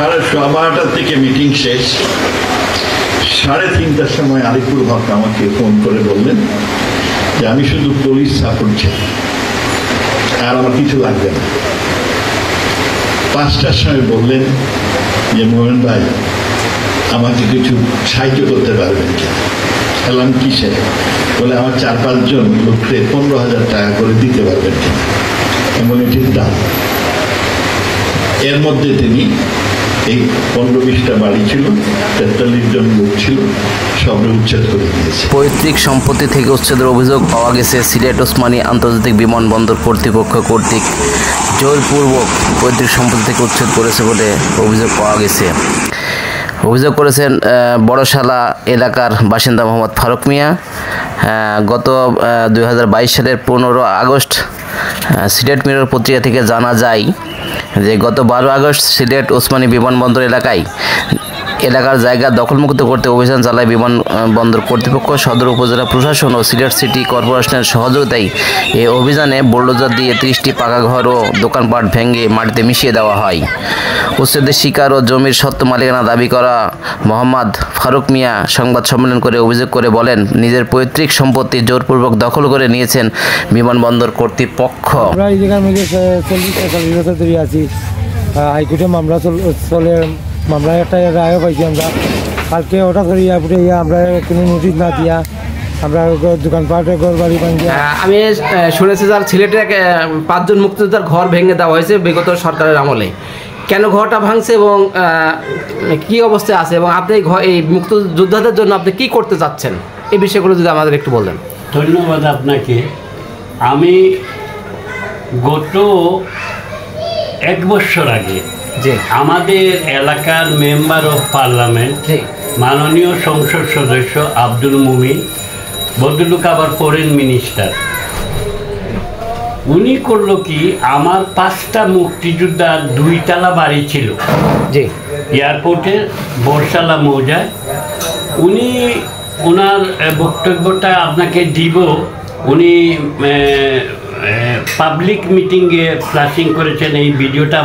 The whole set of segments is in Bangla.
12:30 থেকে মিটিং শেষ। 3:30টার সময় আলিপুর হক আমাকে ফোন করে বললেন যে আমি শুধু পুলিশ সাপোর্ট চাই, আর আমার কিছু লাগবে না। 5টার সময় বললেন যে মোহন ভাই আমাকে কিছু সাহায্য করতে পারবেন কিনা। বললাম কিসে? বলে আমার 4-5 জন লোককে 15,000 টাকা করে দিতে পারবেন কিনা। এমন ঠিক দাম। এর মধ্যে তিনি এই 15-20টা বাড়ি ছিল, 43 জন লোক ছিল, সবরে উচ্ছেদ করে দিয়েছে। পৈতৃক সম্পত্তি থেকে উচ্ছেদের অভিযোগ পাওয়া গেছে। সিলেট ওসমানী আন্তর্জাতিক বিমানবন্দর কর্তৃপক্ষ কর্তৃক জোরপূর্বক পৈতৃক সম্পত্তি থেকে উচ্ছেদ করেছে বলে অভিযোগ পাওয়া গেছে। অভিযোগ করেছেন বড়শালা এলাকার বাসিন্দা মোহাম্মদ ফারুক মিয়া। গত 2022 সালের 15 আগস্ট সিলেট মিরর পত্রিকা থেকে জানা যায় যে গত 12 আগস্ট সিলেট ওসমানী বিমানবন্দর এলাকার জায়গা দখলমুক্ত করতে অভিযান চালায় বিমানবন্দর কর্তৃপক্ষ। সদর উপজেলা প্রশাসন ও সিলেট সিটি কর্পোরেশনের সহযোগিতায় এই অভিযানে বুলডোজার দিয়ে 30টি পাকা ঘর ও দোকানপাট ভেঙে মাটিতে মিশিয়ে দেওয়া হয়। উচ্ছেদের শিকার ও জমির সত্ত্ব মালিকানা দাবি করা মোহাম্মদ ফারুক মিয়া সংবাদ সম্মেলন করে অভিযোগ করে বলেন, নিজের পৈতৃক সম্পত্তি জোরপূর্বক দখল করে নিয়েছেন বিমানবন্দর কর্তৃপক্ষ। আমরা এই জায়গার মধ্যে 40 বছর ধরে আছি। হাইকোর্টে মামলা চলে, মামলা একটা রায়ও পাইছি আমরা। কালকে ওটা করে আমরা কোনো নোটিশ না দিয়া আমরা দোকানপাটে ঘর বাড়ি ভাঙি। আমি শুনেছি স্যার সিলেটে 5 জন মুক্তিযোদ্ধার ঘর ভেঙে দেওয়া হয়েছে বিগত সরকারের আমলে। কেন ঘরটা ভাঙছে এবং কি অবস্থায় আছে এবং আপনি এই মুক্তিযোদ্ধাদের জন্য আপনি কি করতে চাচ্ছেন, এই বিষয়গুলো যদি আমাদের একটু বলতেন। ধন্যবাদ আপনাকে। আমি গত 1 বছর আগে আমাদের এলাকার মেম্বার অফ পার্লামেন্ট মাননীয় সংসদ সদস্য আব্দুল মুমিন, ভদ্রলোক আবার ফরেন মিনিস্টার, উনি করলো কি, আমার 5টা মুক্তিযোদ্ধার 2তলা বাড়ি ছিল এয়ারপোর্টের বর্ষালা মৌজায়। উনি ওনার বক্তব্যটা আপনাকে দিব। উনি পাবলিক মিটিংয়ে ফ্ল্যাশিং করেছেন এই ভিডিওটা।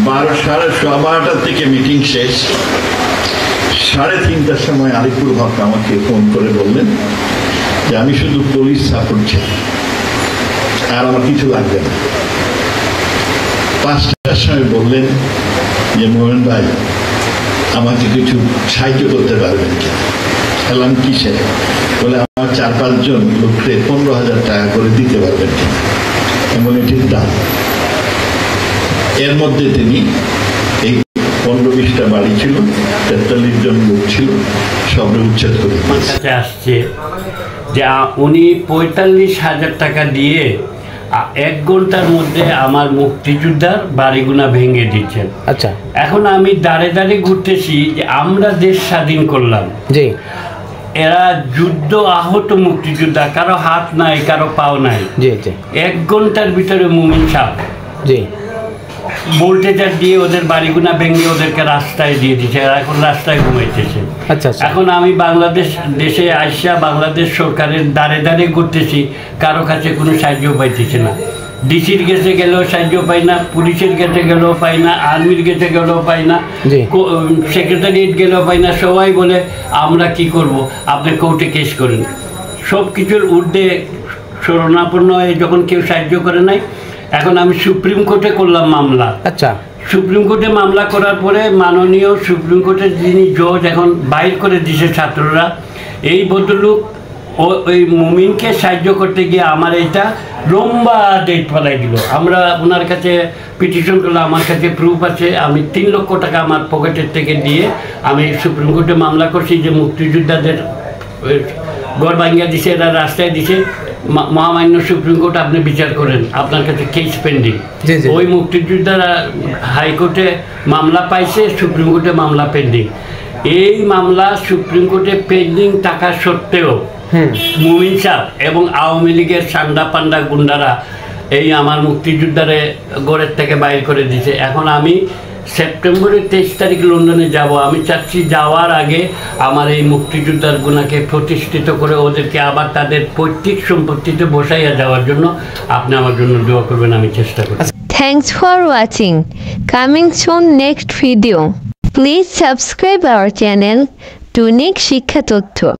12:30 থেকে মিটিং শেষ। 3:30টার সময় আলিপুর হক আমাকে ফোন করে বললেন যে আমি শুধু পুলিশ সাপোর্ট চাই, আর আমার কিছু লাগবে না। 5টার সময় বললেন যে মোহন ভাই আমাকে কিছু সাহায্য করতে পারবেন কিনা। বললাম কিসে? বলে আমার 4-5 জন লোককে 15,000 টাকা করে দিতে পারবেন কিনা। এমন ঠিক দাম। এর মধ্যে তিনি এই 15-20টা বাড়ি ছিল, 43 জন লোক ছিল, সবরে উচ্ছেদ করে আসছে যে উনি 45,000 টাকা দিয়ে 1 ঘন্টার মধ্যে আমার মুক্তিযোদ্ধার বাড়িগুনা ভেঙে দিচ্ছেন। আচ্ছা, এখন আমি দাঁড়ে দাঁড়ে ঘুরতেছি যে আমরা দেশ স্বাধীন করলাম, জি এরা যুদ্ধ আহত মুক্তিযোদ্ধা, কারো হাত নাই, কারো পাও নাই। জি জি 1 ঘন্টার ভিতরে মুমিন সাহেব জি ভোল্টেজার দিয়ে ওদের বাড়িগুনা ভেঙে ওদেরকে রাস্তায় দিয়ে দিচ্ছে। এখন রাস্তায় ঘুমাইতেছে। আচ্ছা, এখন আমি দেশে আইসা বাংলাদেশ সরকারের দাঁড়ে দাঁড়ে ঘুরতেছি, কারো কাছে কোনো সাহায্য পাইতেছে না। ডিসির কাছে গেলেও সাহায্য পাই না, পুলিশের কাছে গেলেও পাই না, আর্মির কাছে গেলেও পাই না, সেক্রেটারিয়েট গেলেও পাই না। সবাই বলে আমরা কি করব, আপনি কোর্টে কেস করেন। সব কিছুর ঊর্ধ্বে শরণাপন্ন হয়ে যখন কেউ সাহায্য করে নাই, এখন আমি সুপ্রিম কোর্টে করলাম মামলা। আচ্ছা, সুপ্রিম কোর্টে মামলা করার পরে মাননীয় সুপ্রিম কোর্টের যিনি জজ এখন বাইর করে দিছে ছাত্ররা, এই ভদ্রলোক ওই মুমিনকে সাহায্য করতে গিয়ে আমার এইটা লম্বা ডেট ফেলাই দিল। আমরা ওনার কাছে পিটিশন করলাম, আমার কাছে প্রুফ আছে। আমি 3 লক্ষ টাকা আমার পকেটের থেকে দিয়ে আমি সুপ্রিম কোর্টে মামলা করছি যে মুক্তিযোদ্ধাদের ঘর ভাঙিয়া দিছে, এরা রাস্তায় দিছে। মহামান্য সুপ্রিম কোর্ট আপনি বিচার করেন, আপনার কাছে কেস পেন্ডিং। ওই মুক্তিযোদ্ধারা হাইকোর্টে মামলা পাইছে, সুপ্রিম কোর্টে মামলা পেন্ডিং। এই মামলা সুপ্রিম কোর্টে পেন্ডিং থাকা সত্ত্বেও মুমিন সাহেব এবং আওয়ামী লীগের সান্ডা পান্ডা গুন্ডারা এই আমার মুক্তিযোদ্ধারে গড়ের থেকে বাইর করে দিছে। এখন আমি সেপ্টেম্বরের 23 তারিখ লন্ডনে যাব। আমি চাচ্ছি যাওয়ার আগে আমার এই মুক্তিযোদ্ধার গুণাকে প্রতিষ্ঠিত করে ওদেরকে আবার তাদের পৈতৃক সম্পত্তিতে বসাইয়া যাওয়ার জন্য আপনি আমার জন্য দোয়া করবেন, আমি চেষ্টা করি। Thanks for watching. Coming soon next video. Please subscribe our channel Tunic Shikha Totto.